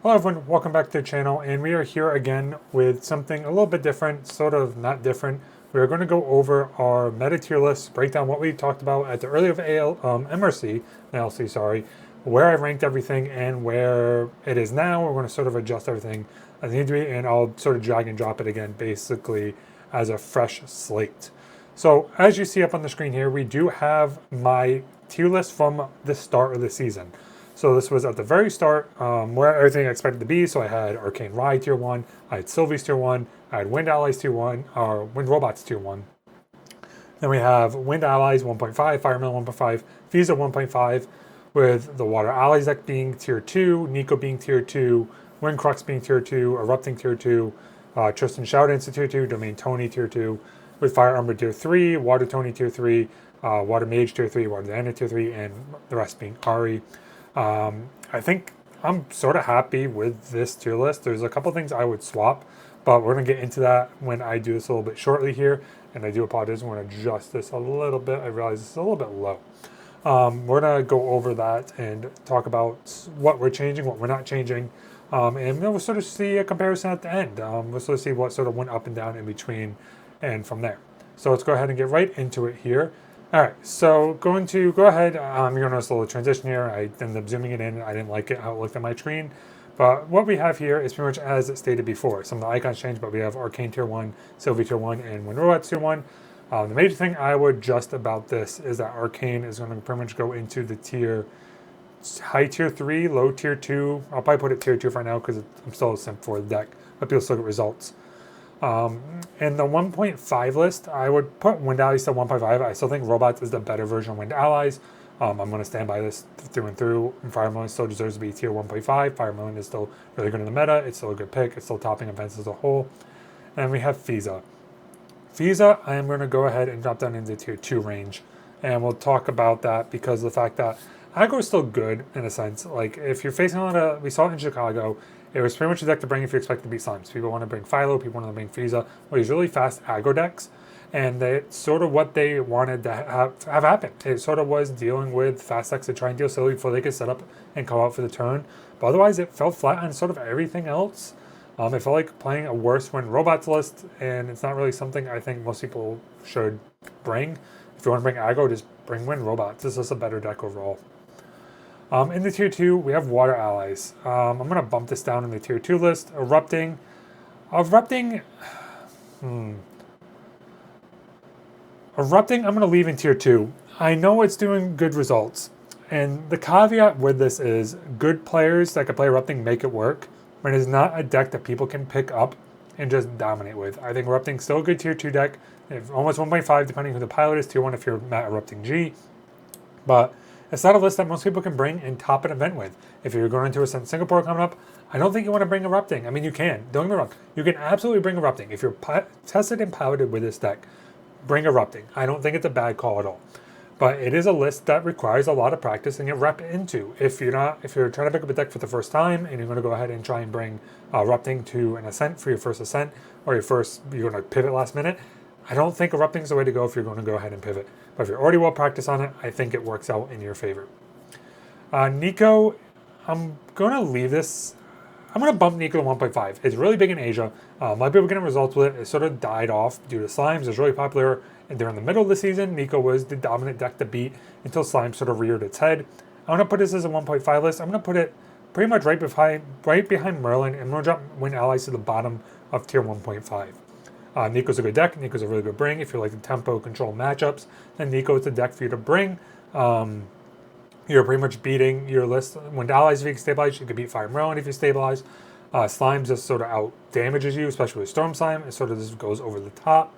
Hello everyone, welcome back to the channel, and we are here again with something a little bit different, sort of not different. We are going to go over our meta tier list, break down what we talked about at the earlier MRC, LC, sorry, where I ranked everything and where it is now. We're going to sort of adjust everything as needs to be, and I'll sort of drag and drop it again, basically as a fresh slate. So as you see up on the screen here, we do have my tier list from the start of the season. So this was at the very start, where everything I expected to be. So I had Arcane Ride tier 1, I had Sylvie's tier 1, I had Wind Allies tier 1, or Wind Robots tier 1. Then we have Wind Allies 1.5, Fireman 1.5, Fiza 1.5, with the Water Allies deck being tier 2, Nico being tier 2, Wind Crux being tier 2, Erupting tier 2, Tristan Shoutdance tier 2, Domain Tony tier 2, with Fire Armor tier 3, Water Tony tier 3, Water Mage tier 3, Water Diana tier 3, and the rest being Ari. I think I'm sort of happy with this tier list. There's a couple things I would swap, but we're going to get into that when I do this a little bit shortly here. And I do apologize. I'm going to adjust this a little bit. I realize it's a little bit low. We're going to go over that and talk about what we're changing, what we're not changing. And then we'll sort of see a comparison at the end. We'll sort of see what sort of went up and down in between and from there. So let's go ahead and get right into it here. All right, so going to go ahead, you're going to notice a little transition here. I ended up zooming it in. I didn't like it how it looked on my screen. But what we have here is pretty much as it stated before. Some of the icons changed, but we have Arcane Tier 1, Sylvie Tier 1, and Wind Robots Tier 1. The major thing I would adjust about this is that Arcane is going to pretty much go into the tier, high Tier 3, low Tier 2. I'll probably put it Tier 2 for now because I'm still a simp for the deck, but people still get results. In the 1.5 list, I would put Wind Allies to 1.5. I still think Robots is the better version of Wind Allies. I'm going to stand by this through and through. Fire Melon still deserves to be tier 1.5. Fire Melon is still really good in the meta. It's still a good pick. It's still topping events as a whole. And we have Fiza. Fiza, I am going to go ahead and drop down into tier 2 range. And we'll talk about that because of the fact that aggro is still good in a sense. Like, if you're facing a lot of, we saw it in Chicago, it was pretty much a deck to bring if you expect to beat Slimes. People want to bring Philo, people want to bring Fiza, these really fast aggro decks. And it's sort of what they wanted to have happen. It sort of was dealing with fast decks to try and deal silly before they could set up and call out for the turn. But otherwise, it fell flat on sort of everything else. It felt like playing a worse Wind Robots list, and it's not really something I think most people should bring. If you want to bring aggro, just bring Wind Robots. This is a better deck overall. In the tier 2, we have Water Allies. I'm going to bump this down in the tier 2 list. Erupting, I'm going to leave in tier 2. I know it's doing good results. And the caveat with this is good players that can play Erupting make it work, but it is not a deck that people can pick up and just dominate with. I think Erupting's still a good tier 2 deck. Almost 1.5 depending who the pilot is. Tier 1 if you're Matt Erupting G. But it's not a list that most people can bring and top an event with. If you're going into a Singapore coming up, I don't think you want to bring Erupting. I mean, you can. Don't get me wrong. You can absolutely bring Erupting. If you're tested and piloted with this deck, bring Erupting. I don't think it's a bad call at all. But it is a list that requires a lot of practice and get rep into. If you're trying to pick up a deck for the first time and you're going to go ahead and try and bring Erupting to an Ascent for your first Ascent, or you're going to pivot last minute, I don't think Erupting is the way to go if you're going to go ahead and pivot. But if you're already well practiced on it, I think it works out in your favor. Nico, I'm going to leave this. I'm going to bump Nico to 1.5. It's really big in Asia. A lot of people getting results with it. It sort of died off due to Slimes. It was really popular. And during the middle of the season, Nico was the dominant deck to beat until Slime sort of reared its head. I'm going to put this as a 1.5 list. I'm going to put it pretty much right behind Merlin. And I'm going to drop Wind Allies to the bottom of tier 1.5. Nico's a good deck. Nico's a really good bring. If you like the tempo control matchups, then Nico is the deck for you to bring. You're pretty much beating your list. Wind Allies, if you can stabilize, you can beat Fire Merlin if you stabilize. Slimes just sort of out damages you, especially with Storm Slime. It sort of just goes over the top.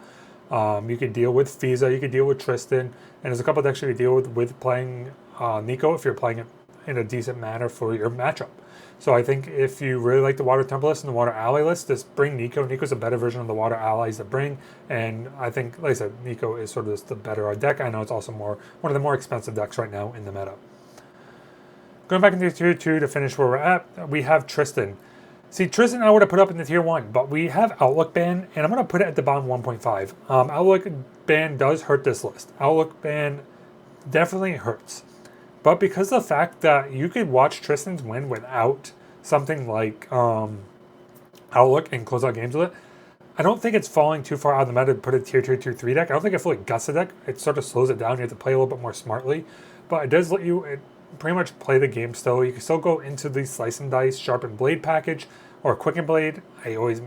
You can deal with Fiza, you can deal with Tristan, and there's a couple decks you can deal with playing Nico if you're playing it in a decent manner for your matchup. So I think if you really like the Water Temple list and the Water Ally list, just bring Nico. Nico's a better version of the Water Allies to bring, and I think, like I said, Nico is sort of just the better deck. I know it's also one of the more expensive decks right now in the meta. Going back into tier 2 to finish where we're at, we have Tristan. See, Tristan I would have put up in the tier 1, but we have Outlook ban, and I'm going to put it at the bottom 1.5. Outlook ban does hurt this list. Outlook ban definitely hurts. But because of the fact that you could watch Tristan's win without something like Outlook and close out games with it. I don't think it's falling too far out of the meta to put a tier 2, tier 3 deck. I don't think it fully guts the deck. It sort of slows it down. You have to play a little bit more smartly. But it does let you pretty much play the game still. You can still go into the Slice and Dice Sharpened Blade package or Quicken Blade. I always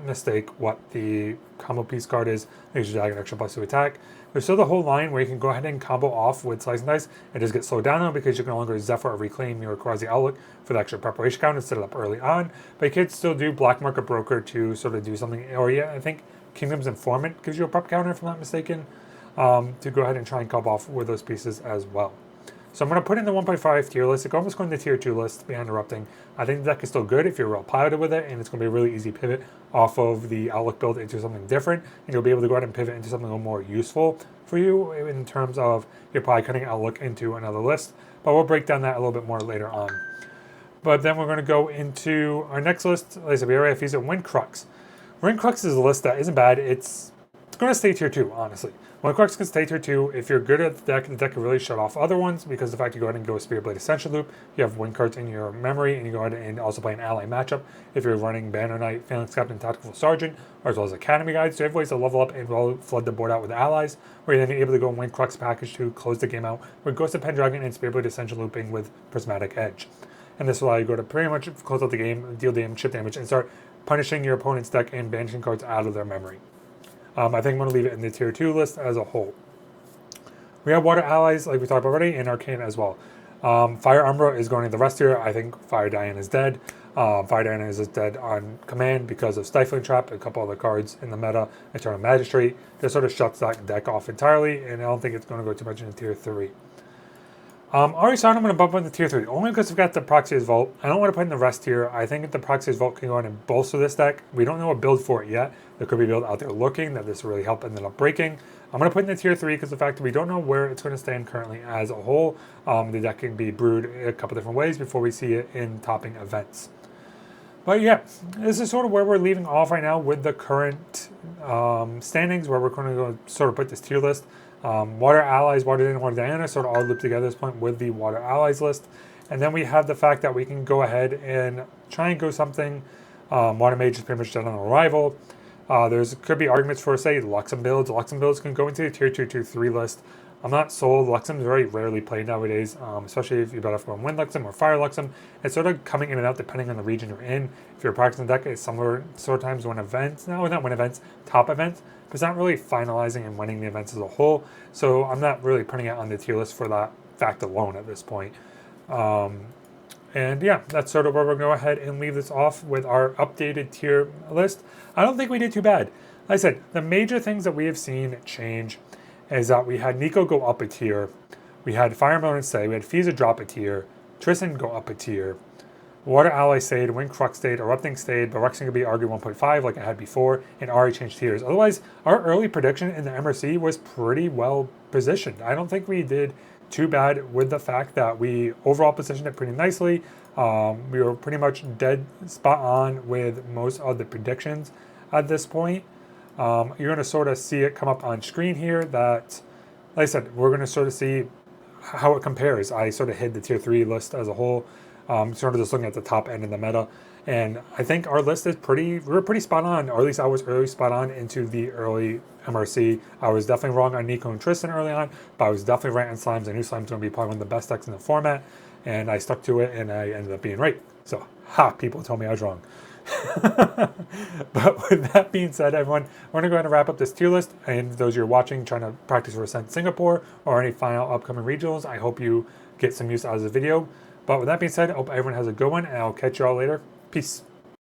mistake what the combo piece card is. It gives you an extra plus to attack. There's still the whole line where you can go ahead and combo off with Slice and Dice. It does get slowed down now because you can no longer Zephyr or Reclaim your Quasi Outlook for the extra preparation count and set it up early on. But you can still do Black Market Broker to sort of do something. Or yeah, I think Kingdom's Informant gives you a prep counter if I'm not mistaken, to go ahead and try and combo off with those pieces as well. So I'm going to put in the 1.5 tier list. It's almost going to the tier 2 list beyond Erupting. I think the deck is still good if you're well piloted with it, and it's going to be a really easy pivot off of the Outlook build into something different, and you'll be able to go ahead and pivot into something a little more useful for you in terms of you're probably cutting Outlook into another list, but we'll break down that a little bit more later on. But then we're going to go into our next list. Like I said, we already have used Wind Crux. Wind Crux is a list that isn't bad. It's going to stay tier 2, honestly. Wind Crux can stay tier 2. If you're good at the deck can really shut off other ones because the fact you go ahead and go a Spirit Blade Ascension loop, you have wind cards in your memory, and you go ahead and also play an ally matchup if you're running Banner Knight, Phalanx Captain, Tactical Sergeant, or as well as Academy Guide. So you have ways to level up and flood the board out with allies, where you're then able to go Wind Crux package to close the game out with Ghost of Pendragon and Spirit Blade Ascension looping with Prismatic Edge. And this will allow you to go to pretty much close out the game, deal damage, chip damage, and start punishing your opponent's deck and banishing cards out of their memory. I think I'm going to leave it in the tier 2 list as a whole. We have Water Allies, like we talked about already, and Arcane as well. Fire Umbra is going in the rest tier. I think Fire Diana is dead. Fire Diana is dead on command because of Stifling Trap, a couple other cards in the meta, Eternal Magistrate. That sort of shuts that deck off entirely, and I don't think it's going to go too much into tier 3. Already I'm going to bump into tier 3, only because we've got the Proxy's Vault. I don't want to put in the rest tier. I think the Proxy's Vault can go on and bolster this deck. We don't know a build for it yet. There could be a build out there looking that this really helped ended up breaking. I'm going to put in the tier 3 because the fact that we don't know where it's going to stand currently as a whole. The deck can be brewed a couple different ways before we see it in topping events. But yeah, this is sort of where we're leaving off right now with the current standings, where we're going to go sort of put this tier list. Water Allies, Water Diana, Water Diana sort of all looped together at this point with the Water Allies list. And then we have the fact that we can go ahead and try and go something. Water Mage is pretty much dead on arrival. Could be arguments for, say, Luxem builds. Luxem builds can go into the tier 2, tier 3 list. I'm not sold. Luxem is very rarely played nowadays, especially if you're better for Wind Luxem or Fire Luxem. It's sort of coming in and out depending on the region you're in. If you're practicing the deck, it's similar sort of times when events, no, not when events, top events, but it's not really finalizing and winning the events as a whole. So I'm not really putting it on the tier list for that fact alone at this point. And yeah, that's sort of where we're going to go ahead and leave this off with our updated tier list. I don't think we did too bad. Like I said, the major things that we have seen change is that we had Nico go up a tier, we had Fire Emblem stay, we had Fiza drop a tier, Tristan go up a tier, Water Ally stayed, Wind Crux stayed, Erupting stayed, but Rexing could be argued 1.5 like I had before, and Ari changed tiers. Otherwise, our early prediction in the MRC was pretty well positioned. I don't think we did too bad with the fact that we overall positioned it pretty nicely. We were pretty much dead spot on with most of the predictions at this point. You're going to sort of see it come up on screen here that, like I said, we're going to sort of see how it compares. I sort of hid the tier 3 list as a whole, sort of just looking at the top end of the meta. And I think our list is we were pretty spot on, or at least I was early spot on into the early MRC. I was definitely wrong on Nico and Tristan early on, but I was definitely right on Slimes. I knew Slimes was going to be probably one of the best decks in the format, and I stuck to it, and I ended up being right. So, people told me I was wrong. But with that being said, everyone, we're going to go ahead and wrap up this tier list. And those you're watching, trying to practice for Ascent Singapore or any final upcoming regionals, I hope you get some use out of the video. But with that being said, I hope everyone has a good one, and I'll catch you all later. Peace.